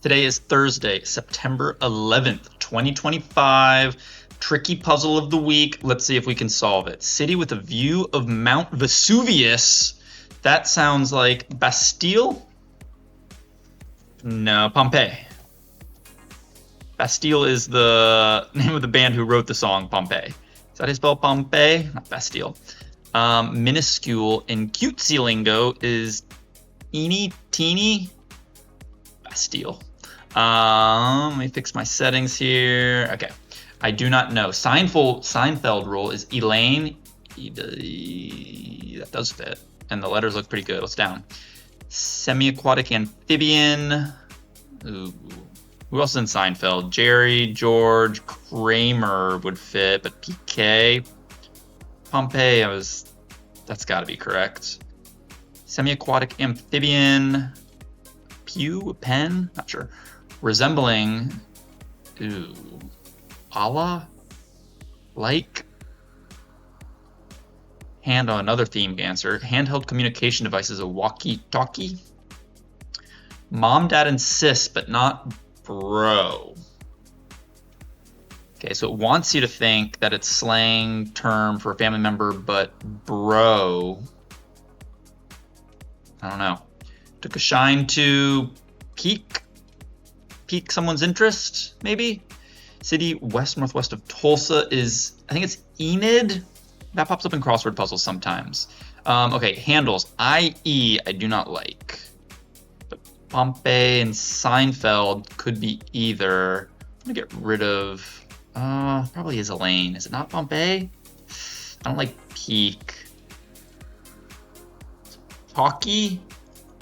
Today is Thursday, September 11th, 2025. Tricky puzzle of the week. Let's see if we can solve it. City with a view of Mount Vesuvius. That sounds like Bastille? No, Pompeii. Bastille is the name of the band who wrote the song Pompeii. Is that how you spell Pompeii? Not Bastille. Minuscule in cutesy lingo is eeny teeny. Bastille. Let me fix my settings here. Okay. I do not know. Seinfeld rule is Elaine. That does fit. And the letters look pretty good. Let's down. Semi-aquatic amphibian. Ooh. Who else is in Seinfeld? Jerry, George, Kramer would fit, but PK. Pompeii, that's gotta be correct. Semi-aquatic amphibian. Pew, pen, not sure. Resembling, Allah, like. Hand on another themed answer. Handheld communication device is a walkie-talkie. Mom, dad, and sis, but not bro. Okay, so it wants you to think that it's slang term for a family member, but bro. I don't know. Took a shine to pique someone's interest, maybe? City west-northwest of Tulsa is, I think it's Enid? That pops up in crossword puzzles sometimes. Okay, handles. I.E. I do not like. But Pompeii and Seinfeld could be either. I'm gonna get rid of, probably is Elaine. Is it not Pompeii? I don't like peak. Talkie?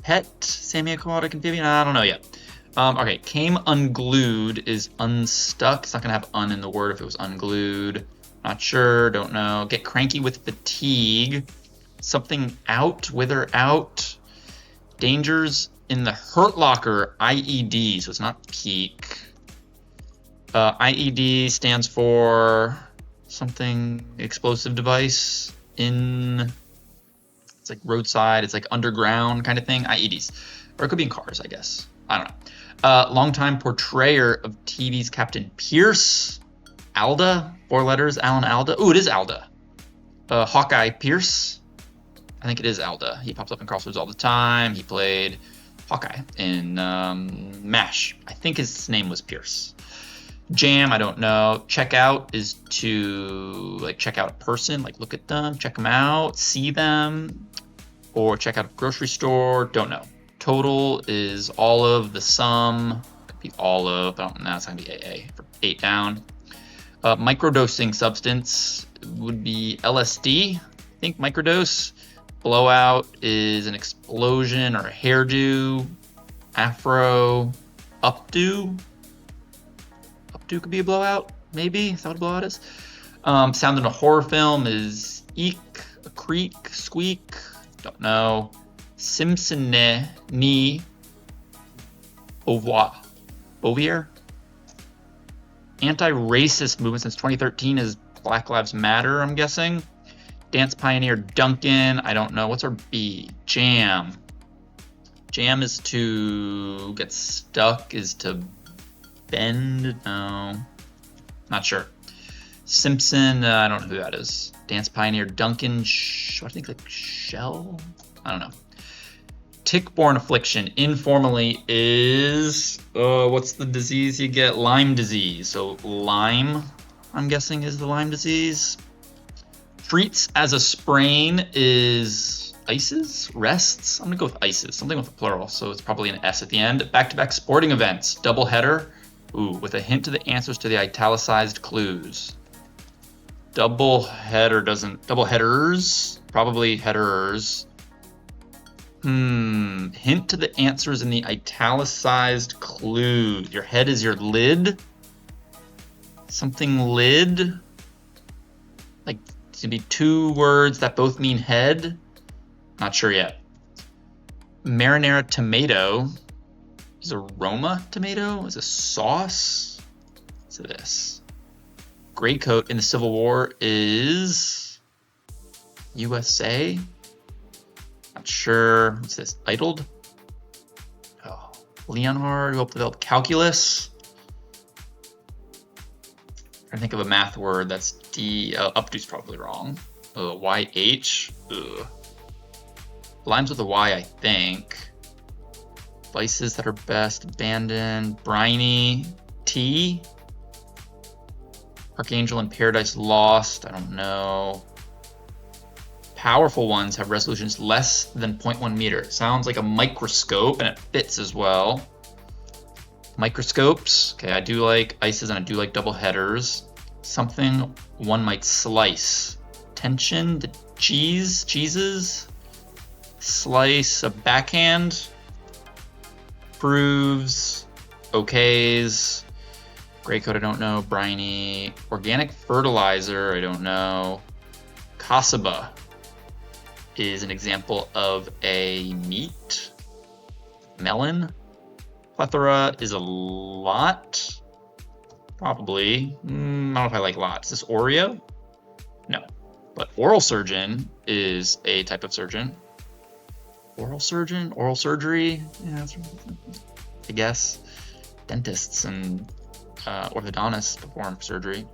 Pet? Semi-aquatic amphibian? I don't know yet. Okay, came unglued is unstuck. It's not gonna have un in the word if it was unglued. Not sure, don't know. Get cranky with fatigue. Something out, wither out. Dangers in the hurt locker, IED, so it's not peak. IED stands for something explosive device in, it's like roadside, it's like underground kind of thing, IEDs. Or it could be in cars, I guess. I don't know. Longtime portrayer of TV's Captain Pierce. Alda, 4 letters, Alan Alda. Ooh, it is Alda. Hawkeye Pierce. I think it is Alda. He pops up in crosswords all the time. He played Hawkeye in MASH. I think his name was Pierce. Jam, I don't know. Check out is to like check out a person, like look at them, check them out, see them, or check out a grocery store. Don't know. Total is all of the sum. Could be all of. I don't know. It's gonna be AA for 8 down. Microdosing substance would be LSD. I think microdose. Blowout is an explosion or a hairdo. Afro. Updo. Updo could be a blowout, maybe. Is that what a blowout is? Sound in a horror film is eek, a creak, squeak. Don't know. Simpson-ni. Beauvoir. Beauvoir? Anti-racist movement since 2013 is Black Lives Matter, I'm guessing. Dance pioneer Duncan. I don't know. What's our B? Jam. Jam is to get stuck, is to bend. No. Not sure. Simpson. I don't know who that is. Dance pioneer Duncan. I think like Shell? I don't know. Tick-borne affliction informally is, what's the disease you get? Lyme disease. So Lyme, I'm guessing, is the Lyme disease. Treats as a sprain is ices, rests. I'm gonna go with ices, something with a plural, so it's probably an S at the end. Back-to-back sporting events, double header. Ooh, with a hint to the answers to the italicized clues. Double headers, probably headers. Hint to the answers in the italicized clues. Your head is your lid. Something lid. Like, it's gonna be 2 words that both mean head. Not sure yet. Marinara tomato. Is a Roma tomato? Is a sauce? What's this? Gray coat in the Civil War is USA. Not sure. What's this? Idled? Oh, Leonhard, who helped develop calculus. I think of a math word that's updo's probably wrong. YH. Ugh. Rhymes with a Y, I think. Places that are best abandoned. Briny. T. Archangel in Paradise Lost. I don't know. Powerful ones have resolutions less than 0.1 meter. It sounds like a microscope, and it fits as well. Microscopes. Okay, I do like ices and I do like double headers. Something one might slice. Tension, the cheeses. Slice, a backhand. Proves, okays. Gray coat, I don't know. Briny. Organic fertilizer, I don't know. Kasaba is an example of a meat. Melon. Plethora is a lot. Probably. I don't know if I like lots. Is this Oreo? No. But oral surgeon is a type of surgeon. Oral surgeon? Oral surgery? Yeah, that's, I guess. Dentists and orthodontists perform surgery.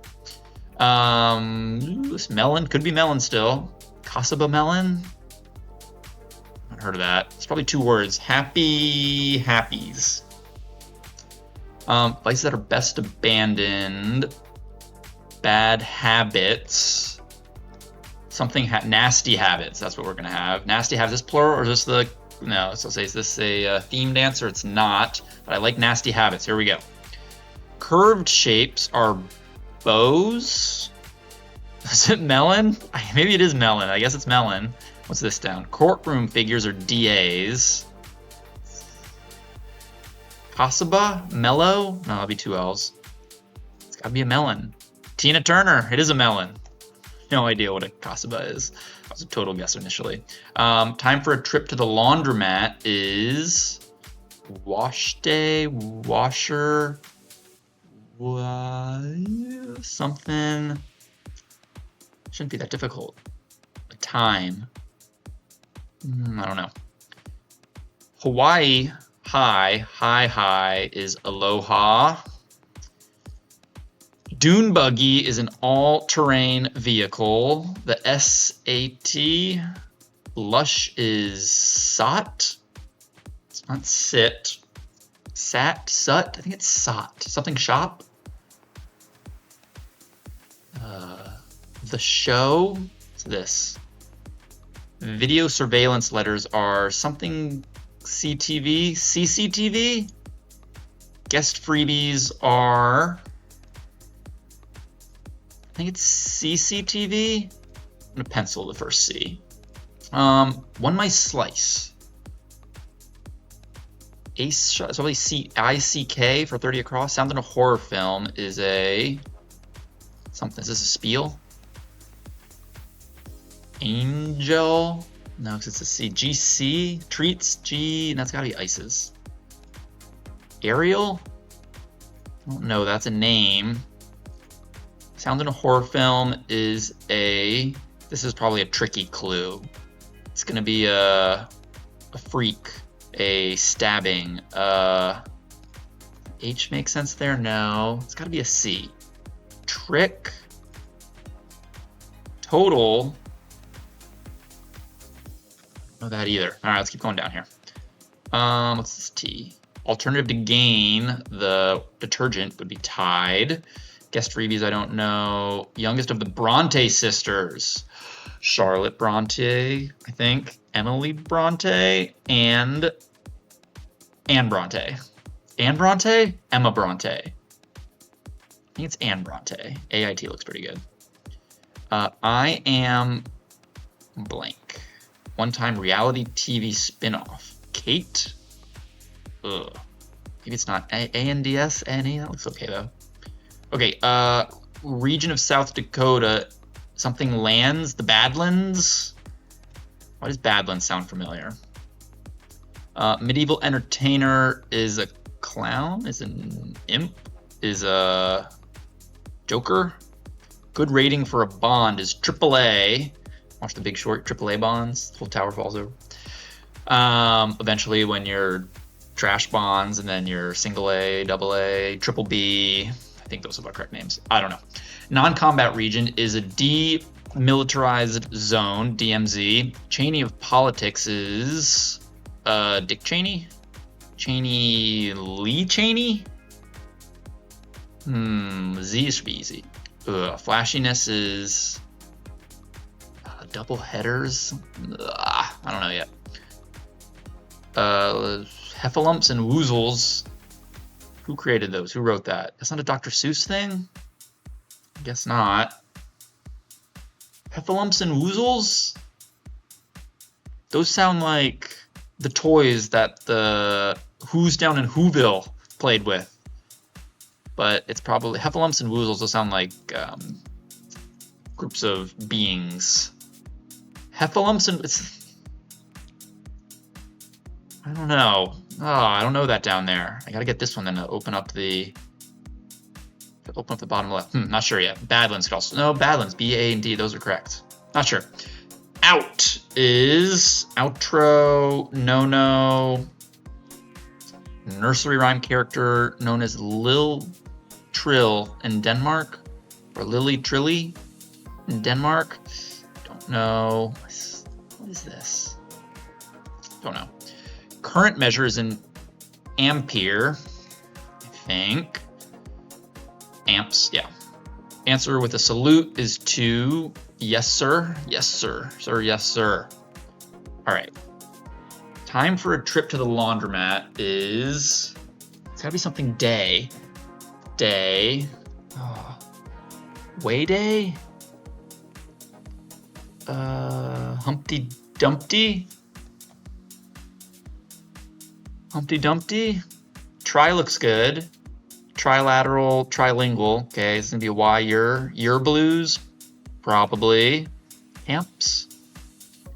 This melon. Could be melon still. Kasaba melon? I've heard of that. It's probably 2 words. Happies. Vices that are best abandoned. Bad habits. Something nasty habits. That's what we're gonna have. Nasty habits. Is this plural or is this the? No. So say, is this a themed answer? It's not. But I like nasty habits. Here we go. Curved shapes are bows. Is it melon? Maybe it is melon. I guess it's melon. What's this down? Courtroom figures are DAs. Kasaba? Mellow? No, that'll be 2 L's. It's gotta be a melon. Tina Turner. It is a melon. No idea what a Kasaba is. That was a total guess initially. Time for a trip to the laundromat is wash day, washer, something. Shouldn't be that difficult. A time. I don't know. Hawaii. Hi is aloha. Dune buggy is an all-terrain vehicle. The SAT. Lush is sot. It's not sit. Sut. I think it's sot. Something shop. The show. What's this? Video surveillance letters are something CCTV. Guest freebies are, I think it's CCTV. I'm gonna pencil the first C. One might slice. Ace shot, so probably ICK for 30 across. Sounds in a horror film is a something. Is this a spiel? Angel. No, because it's a C. GC. Treats. G. And that's gotta be ices. Ariel? I don't know. That's a name. Sounds in a horror film is a. This is probably a tricky clue. It's gonna be a freak. A stabbing. H makes sense there? No. It's gotta be a C. Trick. Total. Know that either. All right, let's keep going down here. What's this T? Alternative to gain, the detergent would be Tide. Guest freebies, I don't know. Youngest of the Bronte sisters. Charlotte Bronte, I think. Emily Bronte and Anne Bronte. Anne Bronte? Emma Bronte. I think it's Anne Bronte. AIT looks pretty good. I am blank. One-time reality TV spin-off. Kate? Ugh. Maybe it's not ANDS, NE? That looks okay, though. Okay, region of South Dakota. Something lands? The Badlands? Why does Badlands sound familiar? Medieval entertainer is a clown? Is an imp? Is a Joker? Good rating for a bond is AAA. Watch The Big Short, AAA bonds. The whole tower falls over. Eventually, when your trash bonds, and then your single A, double A, triple B. I think those are the correct names. I don't know. Non-combat region is a demilitarized zone, DMZ. Cheney of politics is Dick Cheney? Lee Cheney? Z should be easy. Flashiness is double headers. I don't know yet. Heffalumps and woozles. Who created those? Who wrote that? That's not a Dr. Seuss thing? I guess not. Heffalumps and woozles? Those sound like the toys that the Who's down in Whoville played with. But it's probably Heffalumps and woozles will sound like groups of beings. Heffalumps and I don't know. Oh, I don't know that down there. I gotta get this one then to open up the bottom left. Not sure yet. Badlands could also. No, Badlands. B, A, and D. Those are correct. Not sure. Out is outro. No. Nursery rhyme character known as Lil Trill in Denmark, or Lily Trilly in Denmark. Don't know. What is this? Don't know. Current measure is in ampere, I think. Amps, yeah. Answer with a salute is to yes, sir. Yes, sir. Sir, yes, sir. All right. Time for a trip to the laundromat is... It's got to be something day. Day. Oh. Way day? Humpty Dumpty? Humpty Dumpty? Tri looks good. Trilateral, trilingual. Okay, it's gonna be a Y. Your blues? Probably. Amps?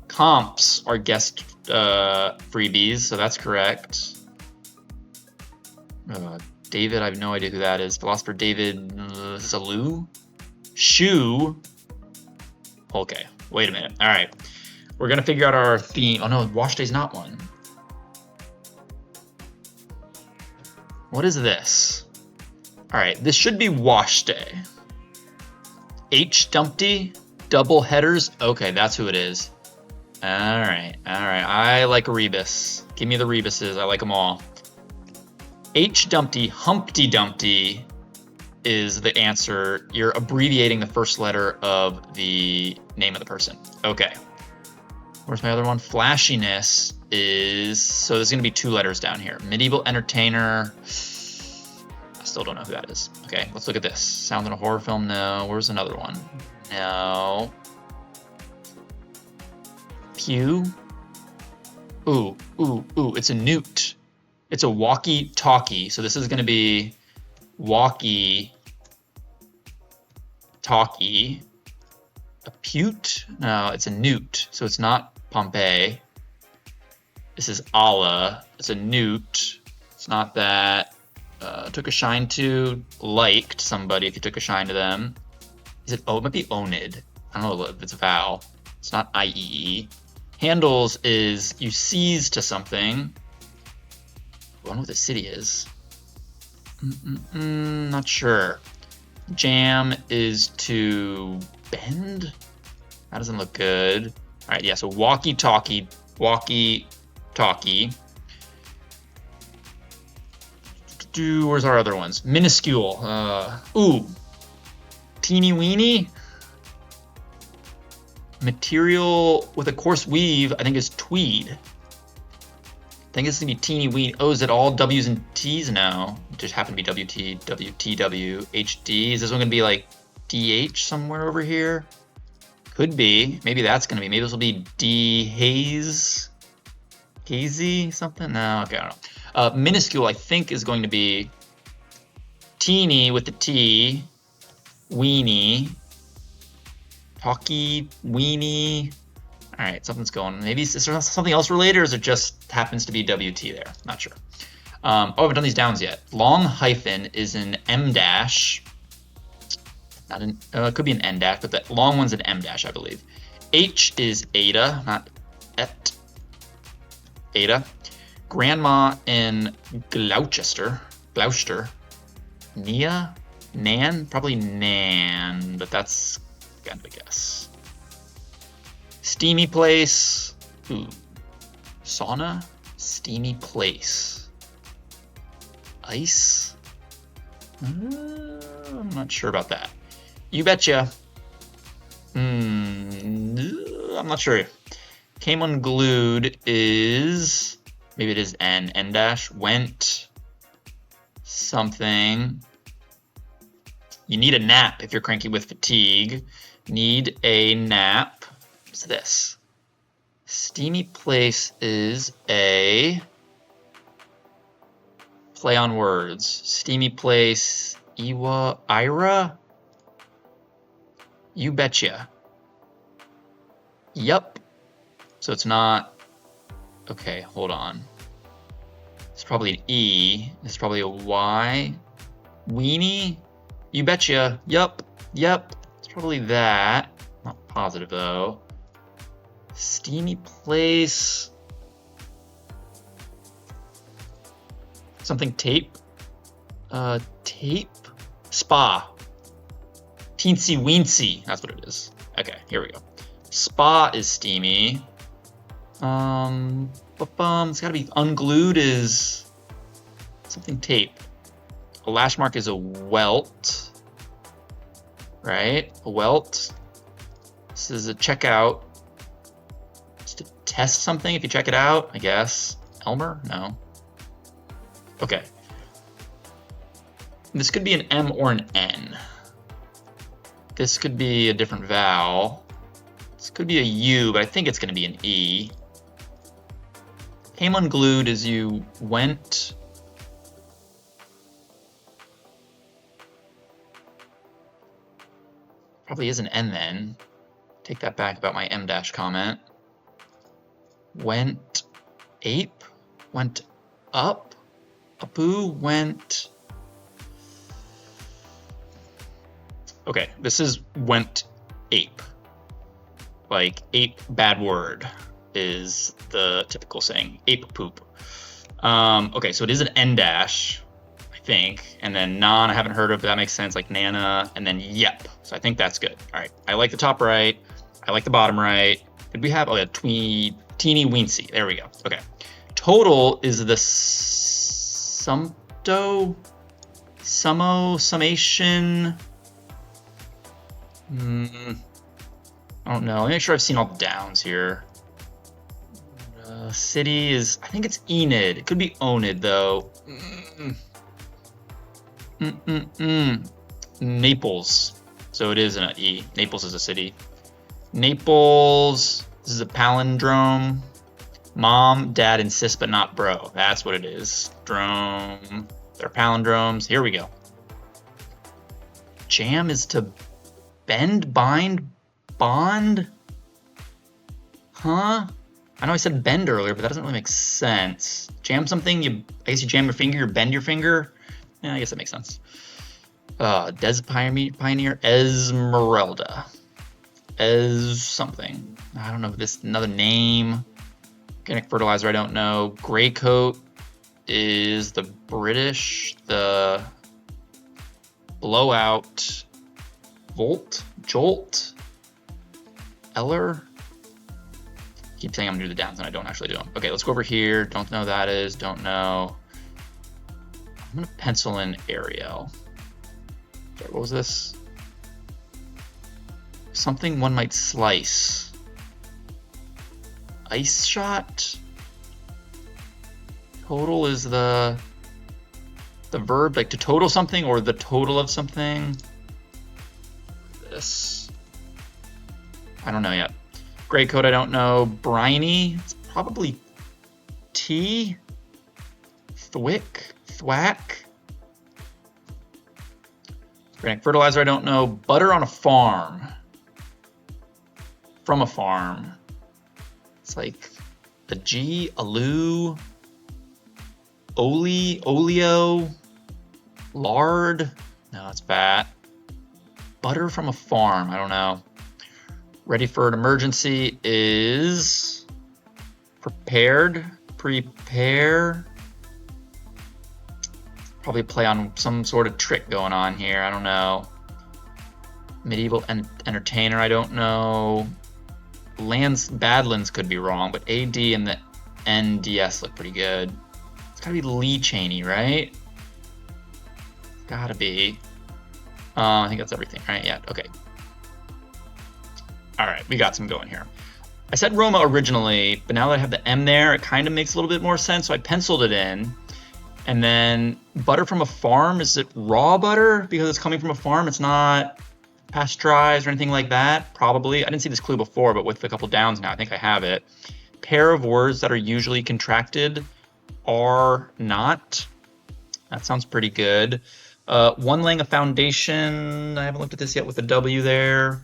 Comps are guest freebies, so that's correct. David, I have no idea who that is. Philosopher David Salou? Shoe? Okay, wait a minute. All right, we're gonna figure out our theme. Oh no, wash day's not one. What is this? All right, this should be wash day. H Dumpty, double headers. Okay, that's who it is. All right. I like a rebus. Give me the rebuses. I like them all. H Dumpty, Humpty Dumpty is the answer. You're abbreviating the first letter of the name of the person. Okay. Where's my other one? Flashiness is, so there's going to be 2 letters down here. Medieval entertainer. I still don't know who that is. Okay, let's look at this. Sound in a horror film? No. Where's another one? No. Pew. Ooh. It's a newt. It's a walkie-talkie. So this is going to be walkie-talkie. A pute? No, it's a newt. So it's not Pompeii. This is Allah. It's a newt. It's not that. Took a shine to, liked somebody if you took a shine to them. Is it, it might be onid. I don't know if it's a vowel. It's not IEE. Handles is you seize to something. I don't know what the city is. Not sure. Jam is to bend? That doesn't look good. All right, yeah, so walkie-talkie. Where's our other ones? Minuscule. Teeny weeny. Material with a coarse weave, I think is tweed. I think it's gonna be teeny weeny. Oh, is it all W's and T's now? It just happen to be WT, WTW, HD. Is this one gonna be like DH somewhere over here? Could be. Maybe that's gonna be. Maybe this will be D haze. Hazy something? No, okay, I don't know. Minuscule, I think, is going to be teeny with the T, weenie, talkie, weenie. All right, something's going. Maybe is there something else related, or is it just happens to be WT there? Not sure. I haven't done these downs yet. Long hyphen is an M dash. Not an. It could be an N dash, but the long one's an M dash, I believe. H is Ada, not et. Ada. Grandma in Gloucester. Nia? Nan? Probably Nan, but that's kind of a guess. Steamy place. Ooh. Sauna? Steamy place. Ice? I'm not sure about that. You betcha. I'm not sure. Came unglued is, maybe it is N dash, went something. You need a nap if you're cranky with fatigue. Need a nap. What's this? Steamy place is a play on words. Steamy place, Ira? You betcha. Yup. So it's not, okay, hold on. It's probably an E. It's probably a Y. Weenie? You betcha. Yup. It's probably that. Not positive though. Steamy place. Something tape. Tape? Spa. Teensy weensy. That's what it is. Okay, here we go. Spa is steamy. It's gotta be unglued is something tape. A lash mark is a welt, right? A welt. This is a checkout. It's to test something if you check it out, I guess. Elmer? No. Okay. This could be an M or an N. This could be a different vowel. This could be a U, but I think it's going to be an E. Came unglued as you went. Probably is an N then. Take that back about my M dash comment. Went ape. Went up. Apu went. Okay, this is went ape. Like ape bad word is the typical saying. Ape poop. Okay, so it is an N dash, I think, and then non I haven't heard of, but that makes sense. Like Nana, and then yep. So I think that's good. All right, I like the top right. I like the bottom right. Did we have? Oh yeah, teeny weensy. There we go. Okay. Total is the summation. I don't know. Let me make sure I've seen all the downs here. City is, I think it's Enid. It could be Onid though. Naples. So it is an E. Naples is a city. Naples. This is a palindrome. Mom, dad insist but not bro. That's what it is. Drome. They're palindromes. Here we go. Jam is to bend, bind, bond? Huh? I know I said bend earlier, but that doesn't really make sense. Jam something, I guess you jam your finger, you bend your finger. Yeah, I guess that makes sense. Des Pioneer, Esmeralda. Something. I don't know if this, another name. Organic fertilizer, I don't know. Gray coat is the British, the blowout, volt, jolt, Eller. Keep saying I'm gonna do the downs and I don't actually do them. Okay, let's go over here. Don't know who that is, don't know. I'm gonna pencil in Ariel. Sorry, what was this? Something one might slice. Ice shot? Total is the verb, like to total something or the total of something. This. I don't know yet. Gray coat, I don't know. Briny, it's probably T. Thwack. Organic fertilizer, I don't know. Butter on a farm. From a farm. It's like a G, alu, oleo, lard. No, it's fat. Butter from a farm, I don't know. Ready for an emergency is prepared. prepare. Probably play on some sort of trick going on here. I don't know. Medieval entertainer. I don't know. Badlands could be wrong, but AD and the NDS look pretty good. It's gotta be Lee Cheney, right? Gotta be. I think that's everything, right? Yeah, okay. All right, we got some going here. I said Roma originally, but now that I have the M there, it kind of makes a little bit more sense, so I penciled it in. And then butter from a farm, is it raw butter? Because it's coming from a farm, it's not pasteurized or anything like that? Probably. I didn't see this clue before, but with a couple downs now, I think I have it. Pair of words that are usually contracted are not. That sounds pretty good. One laying a foundation. I haven't looked at this yet with the W there.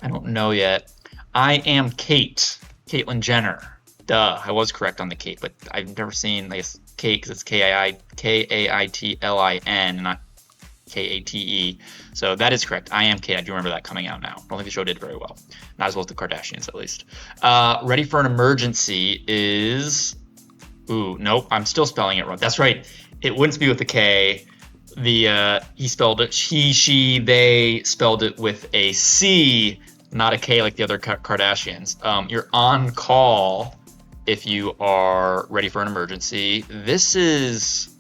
I don't know yet. I am Kate. Caitlyn Jenner. Duh, I was correct on the Kate, but I've never seen like Kate because it's K-A-I-T-L-I-N, not K-A-T-E. So that is correct. I am Kate. I do remember that coming out now. I don't think the show did very well. Not as well as the Kardashians, at least. Ready for an emergency is... Ooh, nope. I'm still spelling it wrong. That's right. It wouldn't be with the K. He spelled it, she, they spelled it with a C, not a K like the other Kardashians. You're on call if you are ready for an emergency. This is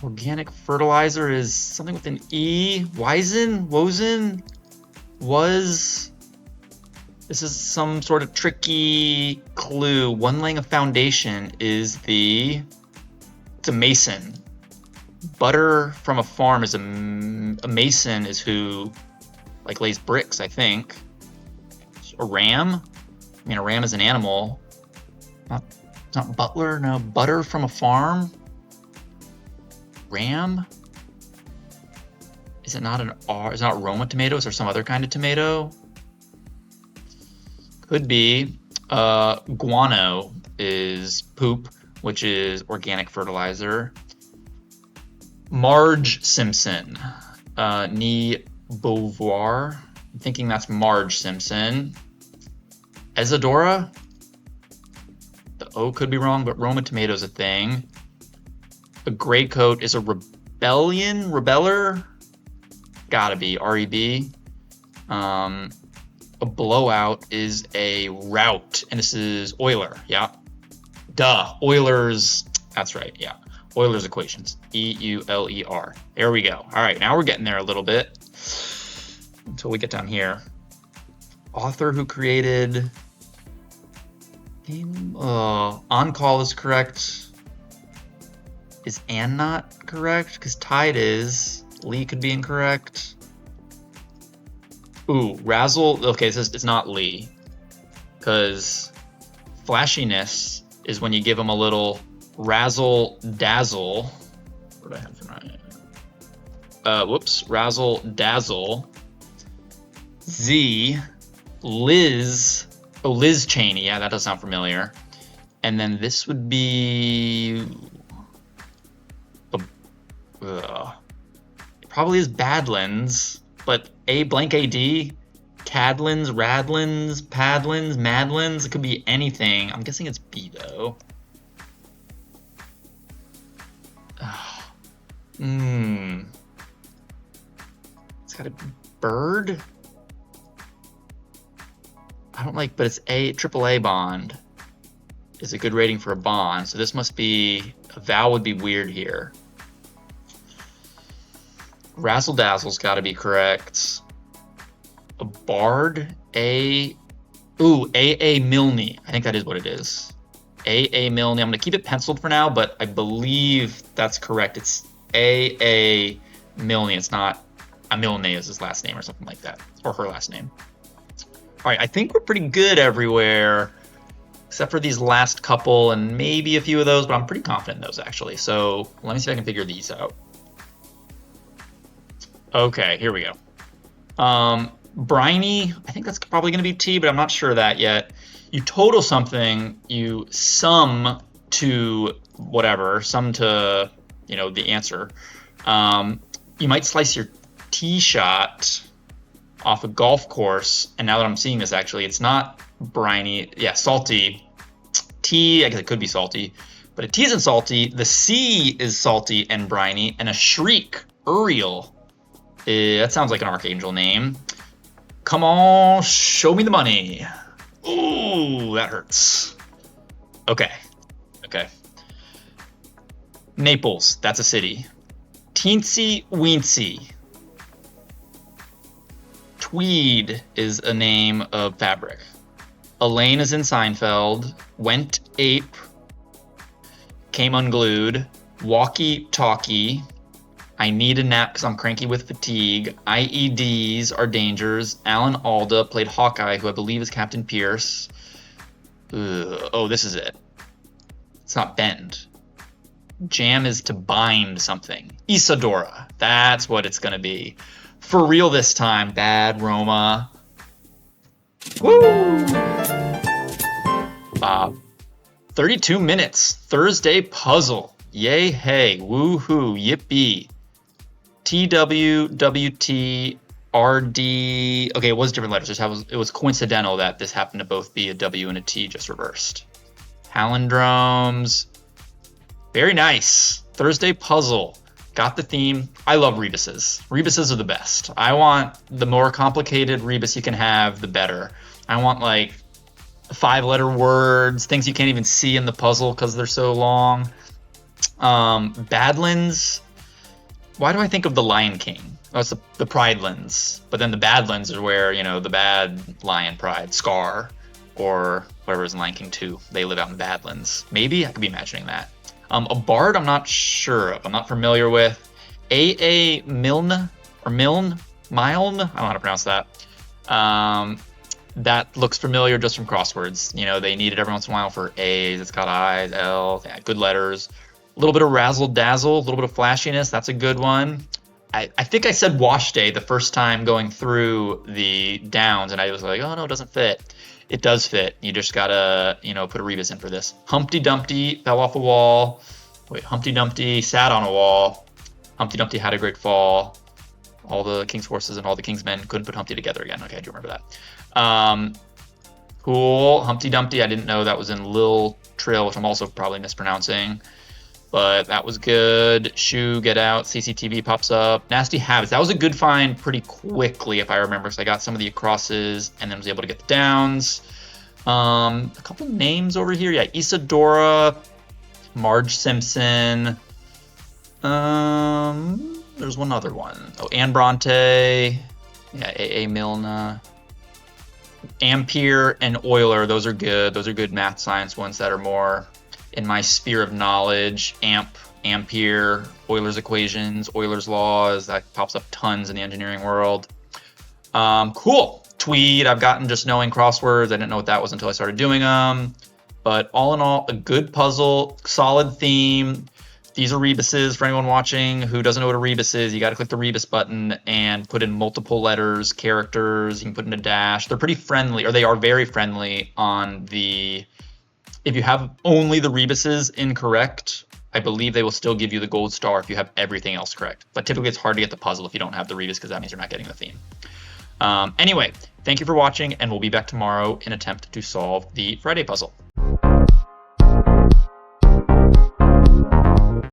organic fertilizer is something with an E. Wozen, was. This is some sort of tricky clue. One laying a foundation is it's a mason. Butter from a farm is a mason is who like lays bricks, I think. A ram? I mean, a ram is an animal. It's not butler, no. Butter from a farm? Ram? Is it not an R? Is it not Roma tomatoes or some other kind of tomato? Could be. Guano is poop, which is organic fertilizer. Marge Simpson, Nee Beauvoir. I'm thinking that's Marge Simpson. Isadora? The O could be wrong, but Roma tomato's a thing. A gray coat is a rebeller? Gotta be, R-E-B. A blowout is a route, and this is Euler, yeah. Duh, Euler's, that's right, yeah. Euler's equations, E-U-L-E-R. There we go. All right, now we're getting there a little bit until we get down here. Author who created On Call is correct. Is Anne not correct? Because Tide is. Lee could be incorrect. Ooh, Razzle. Okay, it says it's not Lee. Because flashiness is when you give them a little razzle dazzle. What did I have for my? Razzle dazzle. Z. Liz. Oh, Liz Cheney. Yeah, that does sound familiar. And then this would be. It probably is Badlands, but A blank AD. Cadlands, Radlands, Padlands, Madlands. It could be anything. I'm guessing it's B though. It's got a bird. I don't like, but it's AAA bond. Is a good rating for a bond. So this must be, a vowel would be weird here. Razzle Dazzle's got to be correct. A bard, A Milne. I think that is what it is. A Milne. I'm gonna keep it penciled for now, but I believe that's correct. It's A Milne. It's not Milne is his last name or something like that, or her last name. All right, I think we're pretty good everywhere, except for these last couple and maybe a few of those, but I'm pretty confident in those actually. So let me see if I can figure these out. Okay, here we go. Briny, I think that's probably going to be T, but I'm not sure of that yet. You total something, you sum to whatever, sum to, the answer. You might slice your tee shot off a golf course, and now that I'm seeing this, actually, it's not briny. Yeah, salty T, I guess it could be salty, but a T isn't salty. The C is salty and briny, and a shriek, Uriel. That sounds like an archangel name. Come on, show me the money. Ooh, that hurts. Okay. Naples, that's a city. Teensy weensy. Tweed is a name of fabric. Elaine is in Seinfeld. Went ape. Came unglued. Walkie-talkie. I need a nap because I'm cranky with fatigue. IEDs are dangers. Alan Alda played Hawkeye, who I believe is Captain Pierce. Oh, this is it. It's not bend. Jam is to bind something. Isadora. That's what it's going to be. For real this time. Bad Roma. Woo! 32 minutes. Thursday puzzle. Yay, hey. Woohoo. Yippee. TWWT RD. Okay, it was different letters. It was coincidental that this happened to both be a W and a T just reversed. Palindromes. Very nice. Thursday puzzle. Got the theme. I love rebuses. Rebuses are the best. I want the more complicated rebus you can have, the better. I want like 5-letter words, things you can't even see in the puzzle because they're so long. Badlands. Why do I think of the Lion King? Oh, it's the Pridelands. But then the Badlands are where, you know, the bad lion pride, Scar, or whatever is in Lion King 2. They live out in Badlands. Maybe? I could be imagining that. A bard, I'm not sure of. I'm not familiar with. A. Milne, or Milne? Milne? I don't know how to pronounce that. That looks familiar just from crosswords. You know, they need it every once in a while for A's. It's got I's, L's, yeah, good letters. A little bit of razzle dazzle, a little bit of flashiness. That's a good one. I think I said wash day the first time going through the downs, and I was like, oh no, it doesn't fit. It does fit. You just gotta, you know, put a rebus in for this. Humpty Dumpty fell off a wall. Wait, Humpty Dumpty sat on a wall. Humpty Dumpty had a great fall. All the king's horses and all the king's men couldn't put Humpty together again. Okay, I do remember that. Cool. Humpty Dumpty. I didn't know that was in Lil Trill, which I'm also probably mispronouncing. But that was good. Shoe, get out. CCTV pops up. Nasty habits. That was a good find pretty quickly, if I remember. So I got some of the acrosses and then was able to get the downs. A couple names over here. Yeah, Isadora, Marge Simpson. There's one other one. Oh, Anne Bronte. Yeah, A. Milne. Ampere and Euler. Those are good. Those are good math science ones that are more in my sphere of knowledge. Ampere, Euler's equations, Euler's laws, that pops up tons in the engineering world. Cool. Tweed, I've gotten just knowing crosswords. I didn't know what that was until I started doing them. But all in all, a good puzzle, solid theme. These are rebuses for anyone watching who doesn't know what a rebus is. You got to click the rebus button and put in multiple letters, characters. You can put in a dash. They're pretty friendly, or they are very friendly on the... If you have only the rebuses incorrect, I believe they will still give you the gold star if you have everything else correct. But typically it's hard to get the puzzle if you don't have the rebus because that means you're not getting the theme. Anyway, thank you for watching, and we'll be back tomorrow in an attempt to solve the Friday puzzle.